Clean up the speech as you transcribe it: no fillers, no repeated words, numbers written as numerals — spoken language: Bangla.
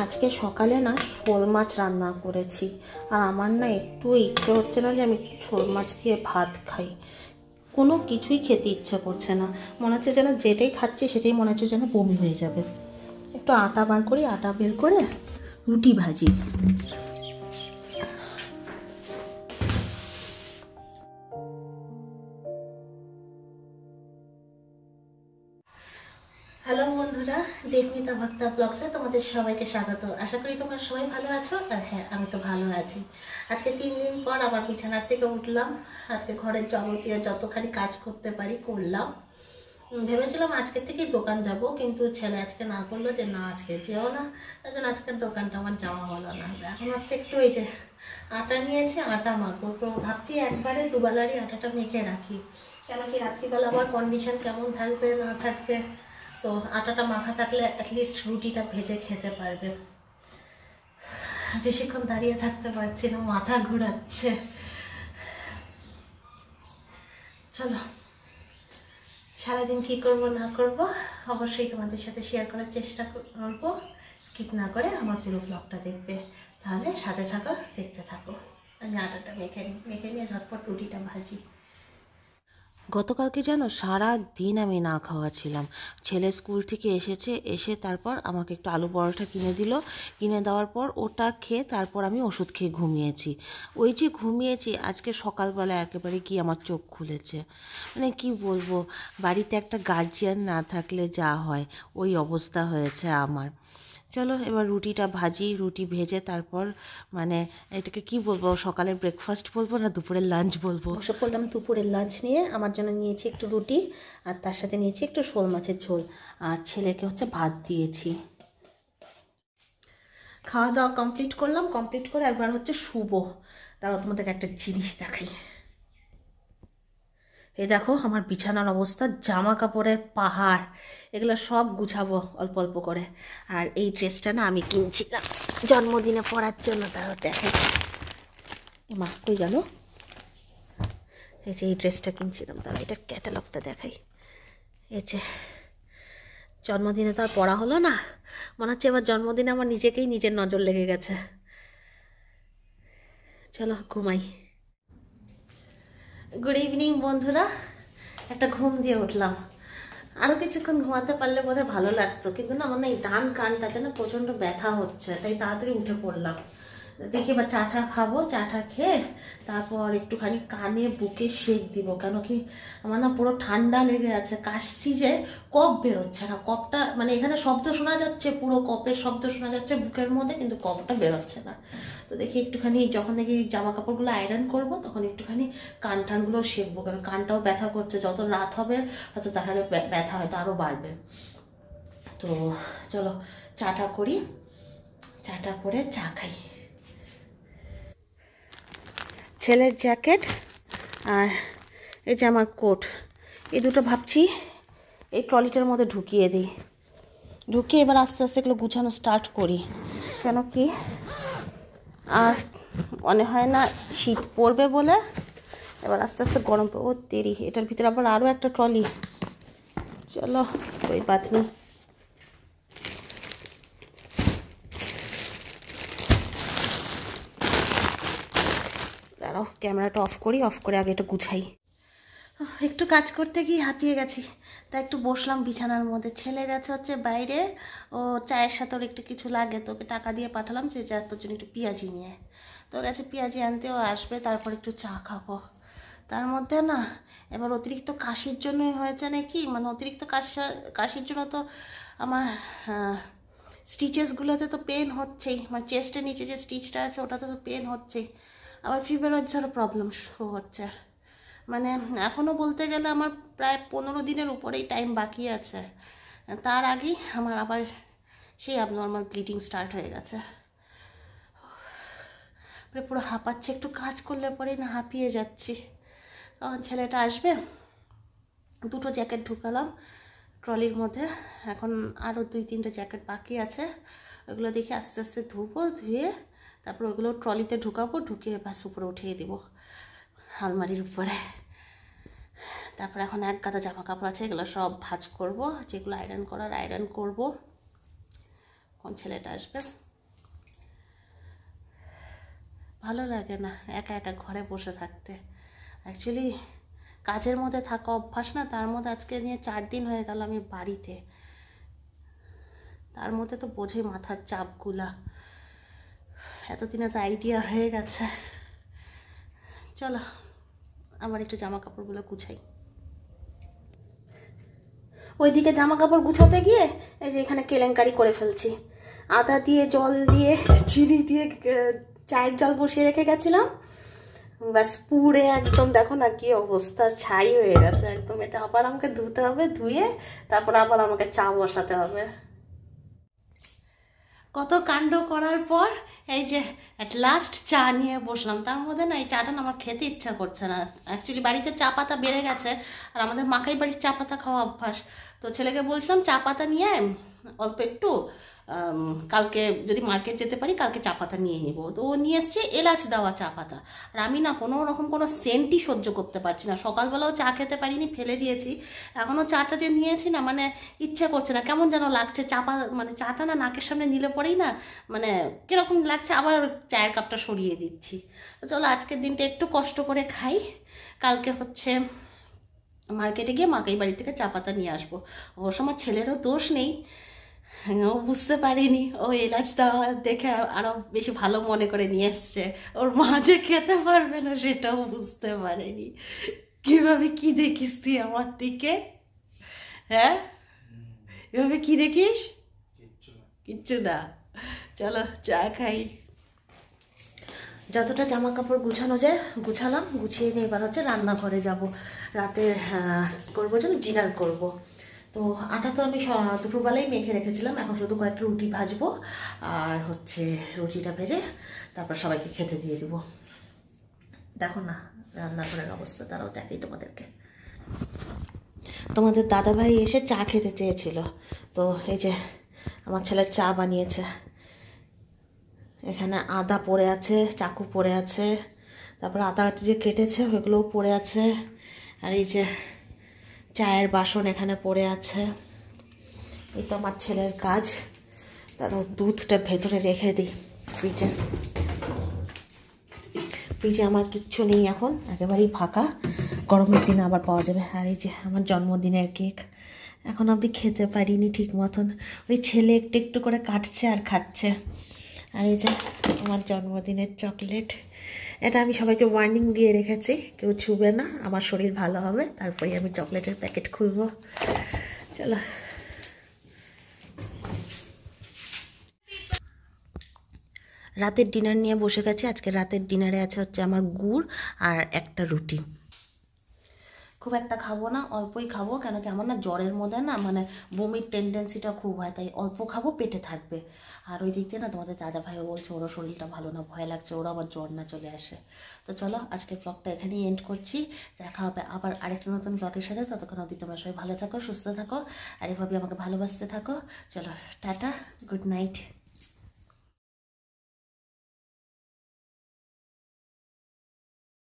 আজকে সকালে না শোল মাছ রান্না করেছি, আর আমার না একটু ইচ্ছে হচ্ছে না যে আমি শোল মাছ দিয়ে ভাত খাই। কোনো কিছুই খেতে ইচ্ছে করছে না, মনে হচ্ছে যেন যেটাই খাচ্ছি সেটাই মনে হচ্ছে যেন বমি হয়ে যাবে। একটু আটা বার করি, আটা বের করে রুটি ভাজি। হ্যালো বন্ধুরা, দেবমিতা ভক্তা ব্লগসে তোমাদের সবাইকে স্বাগত। আশা করি তোমরা সবাই ভালো আছো। আর হ্যাঁ, আমি তো ভালো আছি। আজকে 3 দিন পর আবার বিছানার থেকে উঠলাম। আজকে ঘরের যাবতীয় যতখানি কাজ করতে পারি করলাম। ভেবেছিলাম আজকের থেকেই দোকান যাব, কিন্তু ছেলে আজকে না করলো যে না আজকে যেও না, তাই জন্য আজকের দোকানটা আমার যাওয়া হলো না। এখন হচ্ছে একটু এই যে আটা নিয়েছি, আটা মাখবো। তো ভাবছি একবারে দুবেলারই আটাটা মেখে রাখি, কেন কি রাত্রিবেলা আবার কন্ডিশন কেমন থাকবে না থাকবে। তো আটাটা মাখা থাকলে অ্যাটলিস্ট রুটিটা ভেজে খেতে পারবে। বেশিক্ষণ দাঁড়িয়ে থাকতে পারছি না, মাথা ঘোরাচ্ছে। চলো, সারাদিন কী করব না করব অবশ্যই তোমাদের সাথে শেয়ার করার চেষ্টা করব। স্কিপ না করে আমার পুরো ব্লগটা দেখবে, তাহলে সাথে থাকো, দেখতে থাকো। আমি আটাটা মেখে নিয়ে ঝটপট রুটিটা ভাজি। গতকালকে জানো সারা দিন আমি না খাওয়া ছিলাম। ছেলে স্কুল থেকে এসে তারপর আমাকে একটু আলু পরোটা কিনে দিল। কিনে দেওয়ার পর ওটা খেয়ে তারপর আমি ওষুধ খেয়ে ঘুমিয়েছি। ওই যে ঘুমিয়েছি, আজকে সকালবেলা একেবারে কি আমার চোখ খুলেছে। মানে কি বলবো, বাড়িতে একটা গার্জিয়ান না থাকলে যা হয় ওই অবস্থা হয়েছে আমার। চলো এবার রুটিটা ভাজি, রুটি ভেজে তারপর মানে এটাকে কি বলবো, সকালের ব্রেকফাস্ট বলবো না দুপুরের লাঞ্চ বলবো। বসে পড়লাম দুপুরের লাঞ্চ নিয়ে। আমার জন্য নিয়েছি একটু রুটি, আর তার সাথে নিয়েছি একটু শোল মাছের ঝোল, আর ছেলেকে হচ্ছে ভাত দিয়েছি। খাওয়া দাওয়া কমপ্লিট করলাম, কমপ্লিট করে একবার হচ্ছে শুবো। তারপর তোমাদেরকে একটা জিনিস দেখাই। এই দেখো আমার বিছানার অবস্থা, জামা কাপড়ের পাহাড়। এগুলো সব গুছাবো অল্প অল্প করে। আর এই ড্রেসটা না আমি কিনছিলাম জন্মদিনে পরার জন্য, তাও দেখাই। মা কই গেল? এই যে এই ড্রেসটা কিনছিলাম, তাও এটা ক্যাটালগটা দেখাই। এই যে জন্মদিনে তো আর পরা হলো না, মনে হচ্ছে এবার জন্মদিনে আমার নিজেকেই নিজের নজর লেগে গেছে। চলো ঘুমাই। গুড ইভিনিং বন্ধুরা, একটা ঘুম দিয়ে উঠলাম। আরও কিছুক্ষণ ঘুমাতে পারলে বোধহয় ভালো লাগতো, কিন্তু না আমার এই ডান কানটাতে না প্রচণ্ড ব্যথা হচ্ছে, তাই তাড়াতাড়ি উঠে পড়লাম। দেখি এবার চাটা খাবো, চাটা খেয়ে তারপর একটুখানি কানে বুকে সেঁক দিব। কেন কি আমার না পুরো ঠান্ডা লেগে আছে, কাশছি যে কফ বেরোচ্ছে না। কফটা মানে এখানে শব্দ শোনা যাচ্ছে, পুরো কফের শব্দ শোনা যাচ্ছে বুকের মধ্যে, কিন্তু কফটা বেরোচ্ছে না। তো দেখি একটুখানি যখন দেখি জামা কাপড়গুলো আয়রন করব তখন একটুখানি কান টানগুলো সেঁকবো, কারণ কানটাও ব্যথা করছে। যত রাত হবে হয়তো দেখা যাবে ব্যথা হয়তো আরও বাড়বে। তো চলো চাটা করি, চাটা করে চা খাই। ছেলের জ্যাকেট আর এই যে আমার কোট, এই দুটো ভাবছি এই ট্রলিটার মধ্যে ঢুকিয়ে দিই। ঢুকিয়ে এবার আস্তে আস্তে এগুলো গুছানো স্টার্ট করি। কেন কি আর মনে হয় না শীত পড়বে বলে, এবার আস্তে আস্তে গরম পড়বে। ও দেরি, এটার ভিতরে আবার আরও একটা ট্রলি। চলো ওই বাত নেই। দাঁড়াও ক্যামেরাটা অফ করি, অফ করে আগে এটা গুছাই। একটু কাজ করতে গিয়ে হাঁপিয়ে গেছি, তাই একটু বসলাম বিছানার মধ্যে। ছেলে গেছে হচ্ছে বাইরে, ও চায়ের সাথে ওর একটু কিছু লাগে, তো ওকে টাকা দিয়ে পাঠালাম যে যা তোর জন্য একটু পেঁয়াজি নিয়ে। তো গেছে পেঁয়াজি আনতে, ও আসবে তারপর একটু চা খাবো। তার মধ্যে না এবার অতিরিক্ত কাশির জন্যই হয়েছে নাকি, মানে অতিরিক্ত কাশির জন্য তো আমার স্টিচেসগুলোতে তো পেন হচ্ছেই, মানে চেস্টের নিচে যে স্টিচটা আছে ওটাতে তো পেন হচ্ছেই। আবার ফিভারেরও প্রবলেম হচ্ছে। মানে এখনও বলতে গেলে আমার প্রায় 15 দিনের উপরেই টাইম বাকি আছে, তার আগেই আমার আবার সেই অ্যাবনর্মাল ব্লিডিং স্টার্ট হয়ে গেছে। পুরো হাঁপাচ্ছে, একটু কাজ করলে পরেই না হাঁপিয়ে যাচ্ছি। কারণ ছেলেটা আসবে, দুটো জ্যাকেট ঢুকালাম ট্রলির মধ্যে, এখন আরও 2-3টে জ্যাকেট বাকি আছে। ওগুলো দেখে আস্তে আস্তে ধুবো, ধুয়ে তারপর ওগুলো ট্রলিতে ঢুকাবো, ঢুকিয়ে বাস উপরে উঠিয়ে দিব আলমারির উপরে। তারপর এখন এক গাদা জামা কাপড় আছে, এগুলো সব ভাঁজ করব, যেগুলো আয়রন করার আয়রন করব। কোন ছেলেটা আসবে ভালো লাগে না একা একা ঘরে বসে থাকতে। অ্যাকচুয়ালি কাজের মধ্যে থাকা অভ্যাস না, তার মধ্যে আজকে নিয়ে 4 দিন হয়ে গেল আমি বাড়িতে, তার মধ্যে তো বোঝেই মাথার চাপগুলা, এতদিনে তো আইডিয়া হয়ে গেছে। চলো আমার একটু জামা কাপড়গুলো গুছাই। ওইদিকে জামা কাপড় গুছাতে গিয়ে এই যে এখানে কেলেঙ্কারি করে ফেলছি। আদা দিয়ে জল দিয়ে চিনি দিয়ে চায়ের জল বসিয়ে রেখে গেছিলাম, ব্যাস পুড়ে একদম দেখো না কি অবস্থা, ছাই হয়ে গেছে একদম। এটা আবার আমাকে ধুতে হবে, ধুয়ে তারপর আবার আমাকে চা বসাতে হবে। কত কাণ্ড করার পর এই যে অ্যাট লাস্ট চা নিয়ে বসলাম। তার মধ্যে না এই চাটা না আমার খেতে ইচ্ছা করছে না। অ্যাকচুয়ালি বাড়িতে চা পাতা বেড়ে গেছে, আর আমাদের মাকাই বাড়ির চা পাতা খাওয়া অভ্যাস। তো ছেলেকে বলছিলাম চা পাতা নিয়ে অল্প একটু, কালকে যদি মার্কেট যেতে পারি কালকে চা পাতা নিয়ে নিব। তো ও নিয়ে এসছে এলাচ দেওয়া চা পাতা, আর আমি না কোনো রকম কোনো সেন্টই সহ্য করতে পারছি না। সকালবেলাও চা খেতে পারিনি, ফেলে দিয়েছি। এখনও চাটা যে নিয়েছি না মানে ইচ্ছে করছে না, কেমন যেন লাগছে। মানে চাটা না নাকের সামনে নিলে পরেই না মানে কীরকম লাগছে, আবার চায়ের কাপটা সরিয়ে দিচ্ছি। তো চলো আজকের দিনটা একটু কষ্ট করে খাই, কালকে হচ্ছে মার্কেটে গিয়ে মাকাই বাড়ি থেকে চা পাতা নিয়ে আসবো। অবশ্য আমার ছেলেরও দোষ নেই, ও বুঝতে পারিনি, ও এলাচ দেওয়া দেখে আরো বেশি ভালো মনে করে নিয়ে এসছে। ওর মা যে খেতে পারবে না সেটাও বুঝতে পারেনি। কিভাবে কি দেখিস তুই আমার দিকে? হ্যাঁ এভাবে কি দেখিস? কিচ্ছু না। চলো চা খাই। যতটা জামা কাপড় গুছানো যায় গুছালাম, গুছিয়ে নিয়ে এবার হচ্ছে রান্নাঘরে যাব। রাতের করবো যেন ডিনার করব। তো আটা তো আমি দুপুরবেলায় মেখে রেখেছিলাম, এখন শুধু কয়েকটা রুটি ভাজবো, আর হচ্ছে রুটিটা ভেজে তারপর সবাইকে খেতে দিয়ে দিব। দেখো না রান্নাঘরের অবস্থা, তারাও দেখাই তোমাদেরকে। তোমাদের দাদাভাই এসে চা খেতে চেয়েছিল, তো এই যে আমার ছেলে চা বানিয়েছে। এখানে আদা পড়ে আছে, চাকু পড়ে আছে, তারপর আদা যে কেটেছে ওইগুলোও পড়ে আছে, আর এই যে চায়ের বাসন এখানে পড়ে আছে। এই তো আমার ছেলের কাজ। তারপর দুধটা ভেতরে রেখে দিই ফ্রিজে। ফ্রিজে আমার কিচ্ছু নেই এখন, একেবারেই ফাঁকা, গরমের দিনে আবার পাওয়া যাবে। আর এই যে আমার জন্মদিনের কেক, এখন অবধি খেতে পারিনি ঠিক মতন, ওই ছেলে একটু একটু করে কাটছে আর খাচ্ছে। আর এই যে আমার জন্মদিনের চকলেট, এটা আমি সবাইকে ওয়ার্নিং দিয়ে রেখেছি কেউ ছুবে না, আমার শরীর ভালো হবে তারপরে আমি চকলেটের প্যাকেট খুলব। চলো রাতের ডিনার নিয়ে বসে গেছি। আজকে রাতের ডিনারে আছে হচ্ছে আমার গুড় আর একটা রুটি। খুব একটা খাবো না, অল্পই খাবো, কেন কি আমার না জ্বরের মধ্যে না মানে বমির টেন্ডেন্সিটা খুব হয়, তাই অল্প খাবো, পেটে থাকবে। আর ওই দিক দিয়ে না তোমাদের দাদা ভাইও বলছে ওরও শরীরটা ভালো না, ভয় লাগছে ওরা আবার জ্বর না চলে আসে। তো চলো আজকের ব্লগটা এখানেই এন্ড করছি, দেখা হবে আবার আরেকটা নতুন ব্লগের সাথে। ততক্ষণ অবধি তোমরা সবাই ভালো থাকো, সুস্থ থাকো, আর এভাবে আমাকে ভালোবাসতে থাকো। চলো টাটা, গুড নাইট।